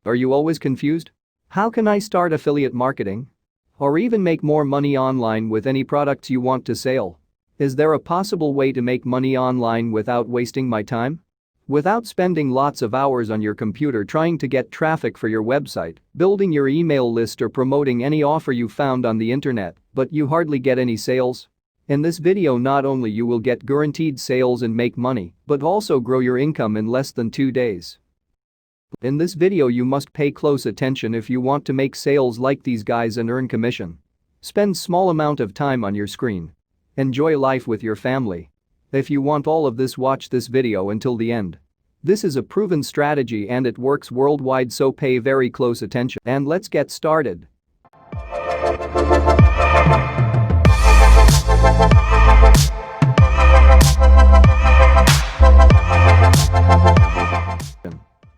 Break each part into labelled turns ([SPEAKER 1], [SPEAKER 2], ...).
[SPEAKER 1] Are you always confused? How can I start affiliate marketing? Or even make more money online with any products you want to sell? Is there a possible way to make money online without wasting my time? Without spending lots of hours on your computer trying to get traffic for your website, building your email list or promoting any offer you found on the internet, but you hardly get any sales? In this video, not only you will get guaranteed sales and make money, but also grow your income in less than 2 days. In this video you must pay close attention if you want to make sales like these guys and earn commission. Spend small amount of time on your screen. Enjoy life with your family. If you want all of this, watch this video until the end. This is a proven strategy and it works worldwide, so pay very close attention and let's get started.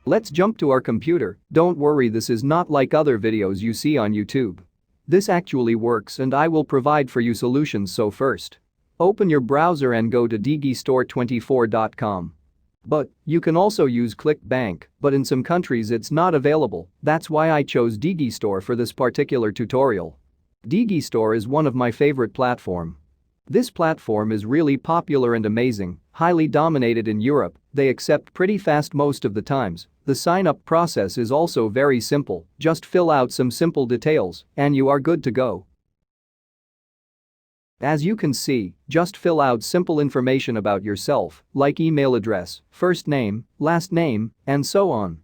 [SPEAKER 1] Let's jump to our computer. Don't worry, this is not like other videos you see on YouTube. This actually works and I will provide for you solutions. So first, open your browser and go to digistore24.com. But you can also use ClickBank, but in some countries it's not available. That's why I chose Digistore for this particular tutorial. Digistore is one of my favorite platform. This platform is really popular and amazing, highly dominated in Europe. They accept pretty fast most of the times. The sign-up process is also very simple, just fill out some simple details and you are good to go. As you can see, just fill out simple information about yourself, like email address, first name, last name, and so on.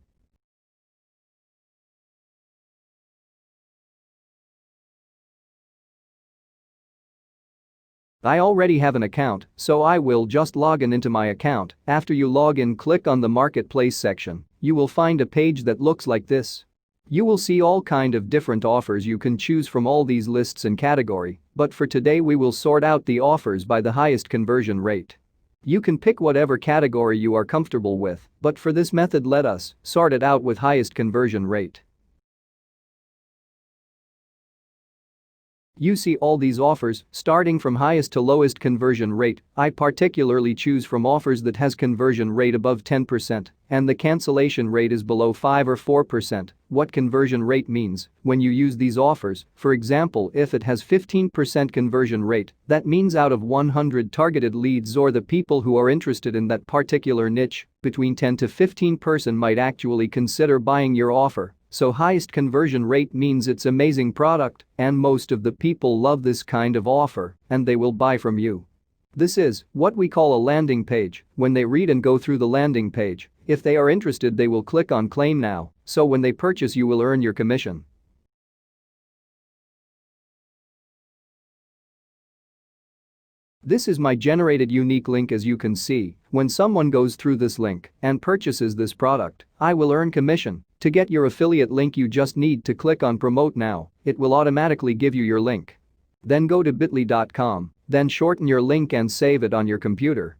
[SPEAKER 1] I already have an account, so I will just log into my account. After you log in, click on the marketplace section. You will find a page that looks like this. You will see all kind of different offers you can choose from all these lists and category, but for today we will sort out the offers by the highest conversion rate. You can pick whatever category you are comfortable with, but for this method let us sort it out with highest conversion rate. You see all these offers starting from highest to lowest conversion rate. I particularly choose from offers that has conversion rate above 10% and the cancellation rate is below 5 or 4%. What conversion rate means when you use these offers, for example, if it has 15% conversion rate, that means out of 100 targeted leads or the people who are interested in that particular niche, between 10 to 15% might actually consider buying your offer. So highest conversion rate means it's amazing product and most of the people love this kind of offer and they will buy from you. This is what we call a landing page. When they read and go through the landing page, if they are interested they will click on claim now, so when they purchase you will earn your commission. This is my generated unique link. As you can see, when someone goes through this link and purchases this product, I will earn commission. To get your affiliate link you just need to click on promote now, it will automatically give you your link. Then go to bit.ly.com, then shorten your link and save it on your computer.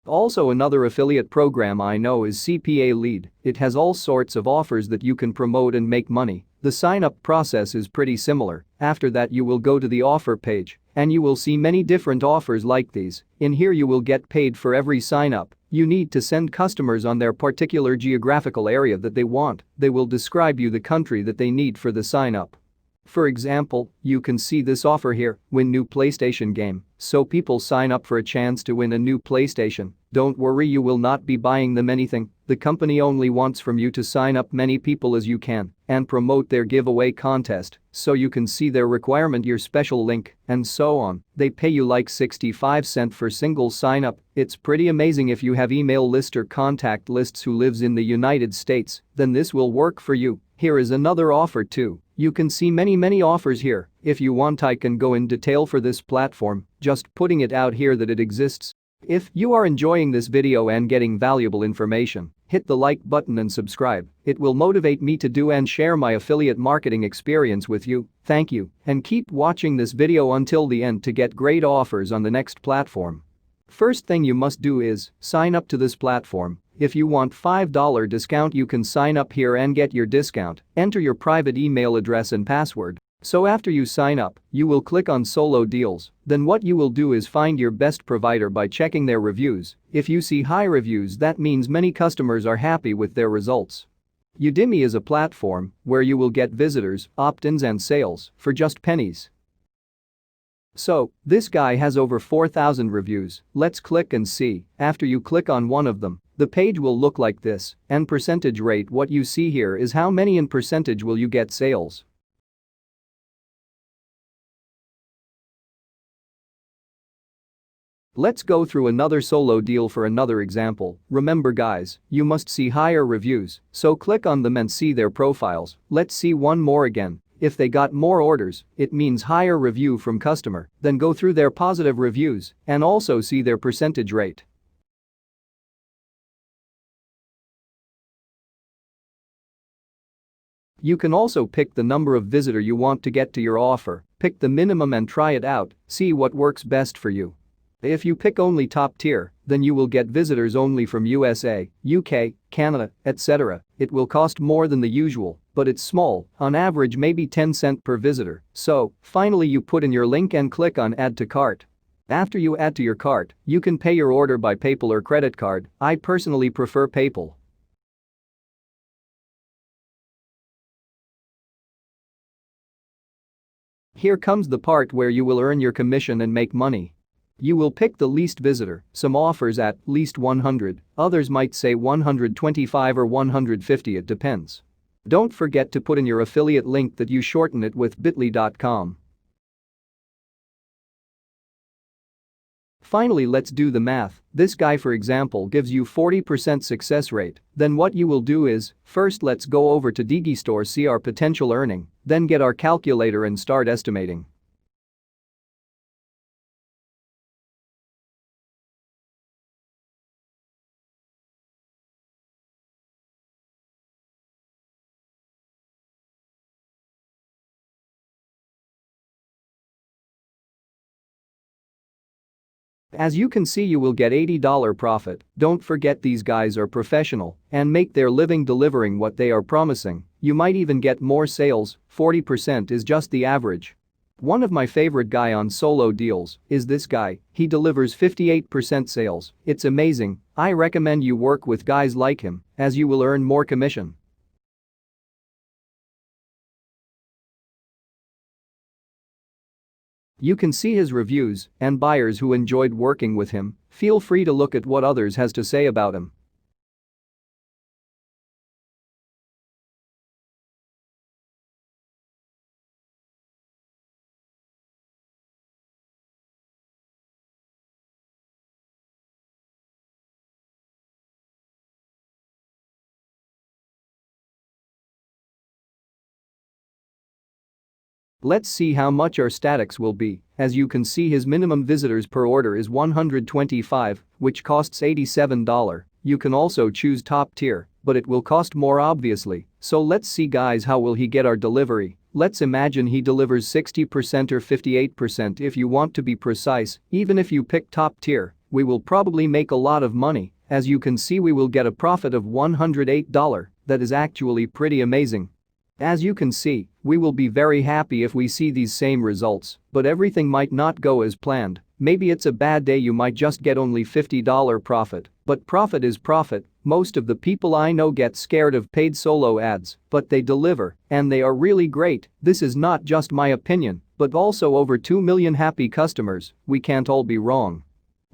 [SPEAKER 1] Also, another affiliate program I know is CPA Lead. It has all sorts of offers that you can promote and make money. The sign-up process is pretty similar. After that you will go to the offer page and you will see many different offers like these. In here you will get paid for every sign-up. You need to send customers on their particular geographical area that they want. They will describe you the country that they need for the sign-up. For example, you can see this offer here, win new PlayStation game, so people sign up for a chance to win a new PlayStation. Don't worry, you will not be buying them anything. The company only wants from you to sign up many people as you can and promote their giveaway contest so you can see their requirement, your special link, and so on. They pay you like 65 cents for single sign up. It's pretty amazing. If you have email list or contact lists who lives in the United States, then this will work for you. Here is another offer too. You can see many offers here. If you want I can go in detail for this platform, just putting it out here that it exists. If you are enjoying this video and getting valuable information, hit the like button and subscribe. It will motivate me to do and share my affiliate marketing experience with you. Thank you and keep watching this video until the end to get great offers on the next platform. First thing you must do is sign up to this platform. If you want $5 discount you can sign up here and get your discount. Enter your private email address and password. So after you sign up, you will click on solo deals, then what you will do is find your best provider by checking their reviews. If you see high reviews, that means many customers are happy with their results. Udimi is a platform where you will get visitors, opt-ins and sales for just pennies. So, this guy has over 4,000 reviews. Let's click and see. After you click on one of them, the page will look like this, and percentage rate. What you see here is how many in percentage will you get sales. Let's go through another solo deal for another example. Remember guys, you must see higher reviews, so click on them and see their profiles. Let's see one more again. If they got more orders, it means higher review from customer. Then go through their positive reviews and also see their percentage rate. You can also pick the number of visitor you want to get to your offer, pick the minimum and try it out, see what works best for you. If you pick only top tier, then you will get visitors only from USA, UK, Canada, etc. It will cost more than the usual, but it's small, on average maybe 10 cents per visitor. So, finally you put in your link and click on add to cart. After you add to your cart, you can pay your order by PayPal or credit card. I personally prefer PayPal. Here comes the part where you will earn your commission and make money. You will pick the least visitor, some offers at least 100, others might say 125 or 150, it depends. Don't forget to put in your affiliate link that you shorten it with bit.ly.com. Finally, let's do the math. This guy for example gives you 40% success rate. Then what you will do is, first let's go over to Digistore, see our potential earning, then get our calculator and start estimating. As you can see, you will get $80 profit. Don't forget these guys are professional and make their living delivering what they are promising. You might even get more sales, 40% is just the average. One of my favorite guy on solo deals is this guy, he delivers 58% sales. It's amazing. I recommend you work with guys like him as you will earn more commission. You can see his reviews and buyers who enjoyed working with him. Feel free to look at what others has to say about him. Let's see how much our statics will be. As you can see, his minimum visitors per order is 125, which costs $87. You can also choose top tier, but it will cost more obviously. So let's see guys, how will he get our delivery? Let's imagine he delivers 60% or 58% if you want to be precise. Even if you pick top tier, we will probably make a lot of money. As you can see, we will get a profit of $108. That is actually pretty amazing. As you can see, we will be very happy if we see these same results, but everything might not go as planned. Maybe it's a bad day, you might just get only $50 profit, but profit is profit. Most of the people I know get scared of paid solo ads, but they deliver, and they are really great. This is not just my opinion, but also over 2 million happy customers. We can't all be wrong.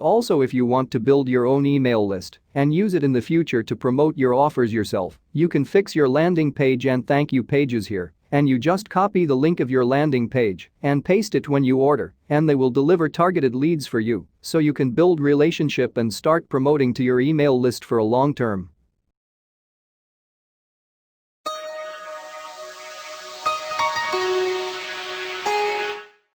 [SPEAKER 1] Also, if you want to build your own email list and use it in the future to promote your offers yourself, you can fix your landing page and thank you pages here, and you just copy the link of your landing page and paste it when you order, and they will deliver targeted leads for you, so you can build relationship and start promoting to your email list for a long term.